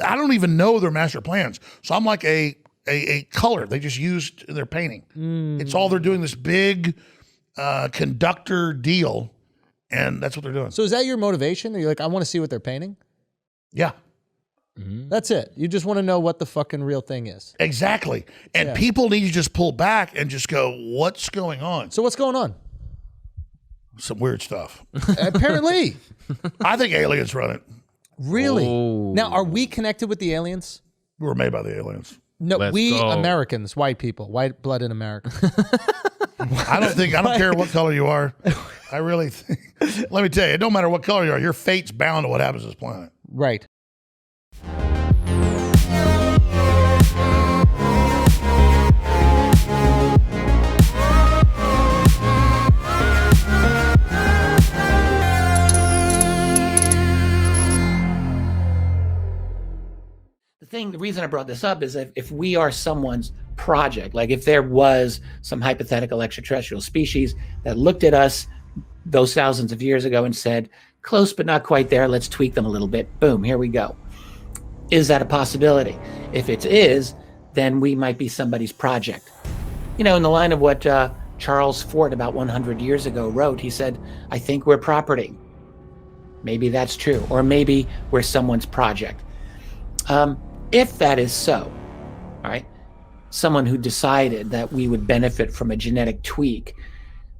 I don't even know their master plans. So I'm like a color they just used in their painting. It's all they're doing, this big conductor deal, and that's what they're doing. So is that your motivation? Are you like, I want to see what they're painting? Yeah. That's it. You just want to know what the fucking real thing is. Exactly. And people need to just pull back and just go, what's going on? So what's going on? Some weird stuff. Apparently. I think aliens run it. Really? Oh. Now, are we connected with the aliens? We were made by the aliens. No, Americans, white people, white blood in America. I don't care what color you are. I really think, let me tell you, it don't matter what color you are. Your fate's bound to what happens to this planet. Right. The reason I brought this up is if we are someone's project, like if there was some hypothetical extraterrestrial species that looked at us those thousands of years ago and said, close but not quite there, let's tweak them a little bit, boom, here we go. Is that a possibility? If it is, then we might be somebody's project. In the line of what Charles Fort about 100 years ago wrote, he said, I think we're property. Maybe that's true, or maybe we're someone's project. If that is so, all right, someone who decided that we would benefit from a genetic tweak,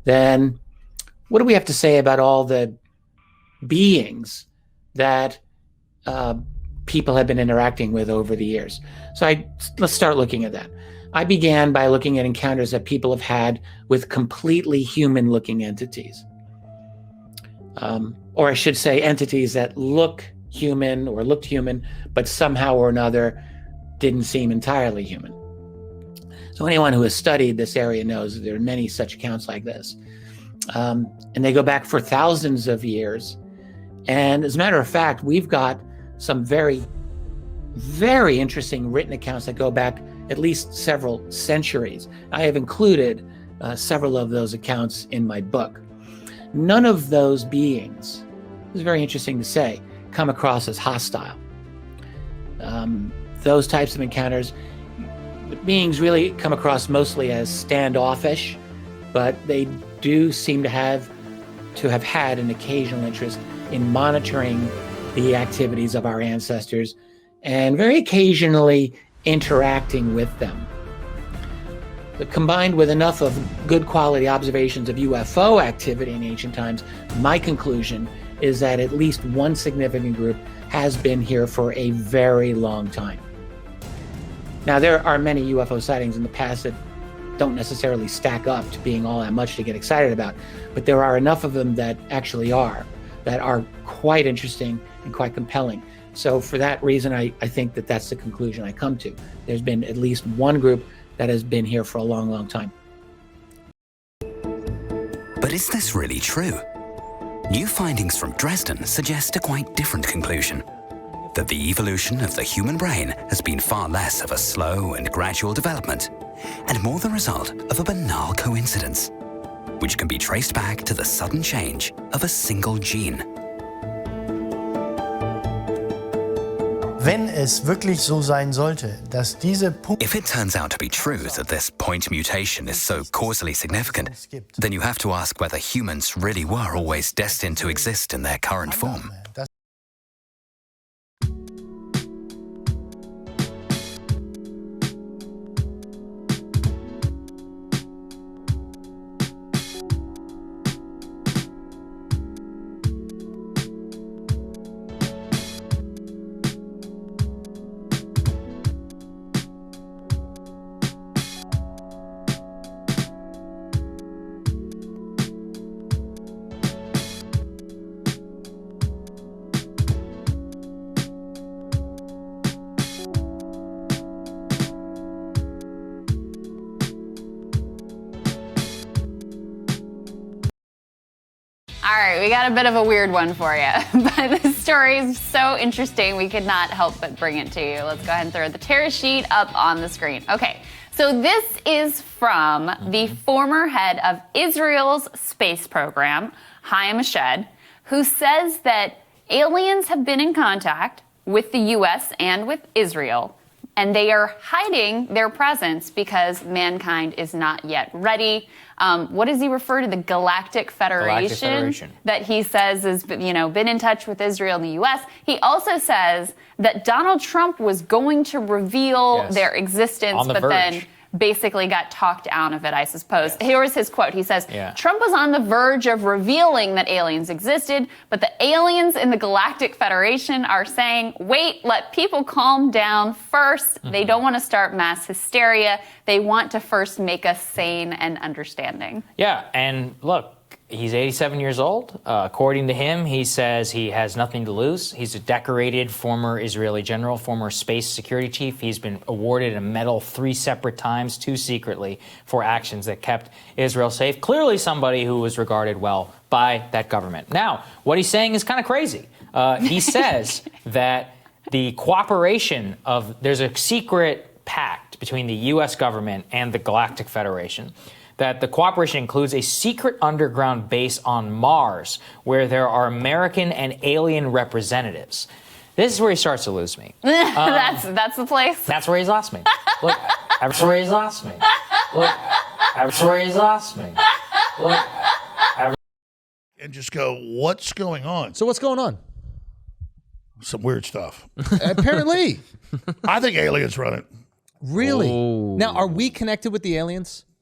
then what do we have to say about all the beings that people have been interacting with over the years? So let's start looking at that. I began by looking at encounters that people have had with completely human-looking entities. Or I should say entities that look human or looked human, but somehow or another didn't seem entirely human. So anyone who has studied this area knows that there are many such accounts like this. And they go back for thousands of years. And as a matter of fact, we've got some very, very interesting written accounts that go back at least several centuries. I have included several of those accounts in my book. None of those beings, this is very interesting to say, come across as hostile. Those types of encounters, the beings really come across mostly as standoffish, but they do seem to have had an occasional interest in monitoring the activities of our ancestors and very occasionally interacting with them. But combined with enough of good quality observations of UFO activity in ancient times, my conclusion is that at least one significant group has been here for a very long time. Now, there are many UFO sightings in the past that don't necessarily stack up to being all that much to get excited about, but there are enough of them that actually are quite interesting and quite compelling. So for that reason, I think that that's the conclusion I come to. There's been at least one group that has been here for a long, long time. But is this really true? New findings from Dresden suggest a quite different conclusion, that the evolution of the human brain has been far less of a slow and gradual development, and more the result of a banal coincidence, which can be traced back to the sudden change of a single gene. Wenn es wirklich so sein sollte, dass diese If it turns out to be true that this point mutation is so causally significant, then you have to ask whether humans really were always destined to exist in their current form. All right, we got a bit of a weird one for you, but the story is so interesting we could not help but bring it to you. Let's go ahead and throw the tear sheet up on the screen. Okay, so this is from the former head of Israel's space program, Chaim Eshed, who says that aliens have been in contact with the U.S. and with Israel. And they are hiding their presence because mankind is not yet ready. What does he refer to? The Galactic Federation that he says has been in touch with Israel and the U.S. He also says that Donald Trump was going to reveal their existence, but then basically got talked out of it, I suppose. Here was his quote. He says, Trump was on the verge of revealing that aliens existed, but the aliens in the Galactic Federation are saying, wait, let people calm down first. They don't want to start mass hysteria. They want to first make us sane and understanding. Yeah, and look, he's 87 years old. According to him, he says he has nothing to lose. He's a decorated former Israeli general, former space security chief. He's been awarded a medal 3 separate times, 2 secretly, for actions that kept Israel safe. Clearly somebody who was regarded well by that government. Now, what he's saying is kind of crazy. He says that the cooperation there's a secret pact between the U.S. government and the Galactic Federation, that the cooperation includes a secret underground base on Mars where there are American and alien representatives. This is where he starts to lose me. That's the place. That's where he's lost me. Look, that's where he's lost me. Look, that's where he's lost me. Look, and just go, what's going on? So what's going on? Some weird stuff. Apparently. I think aliens run it. Really? Now, are we connected with the aliens?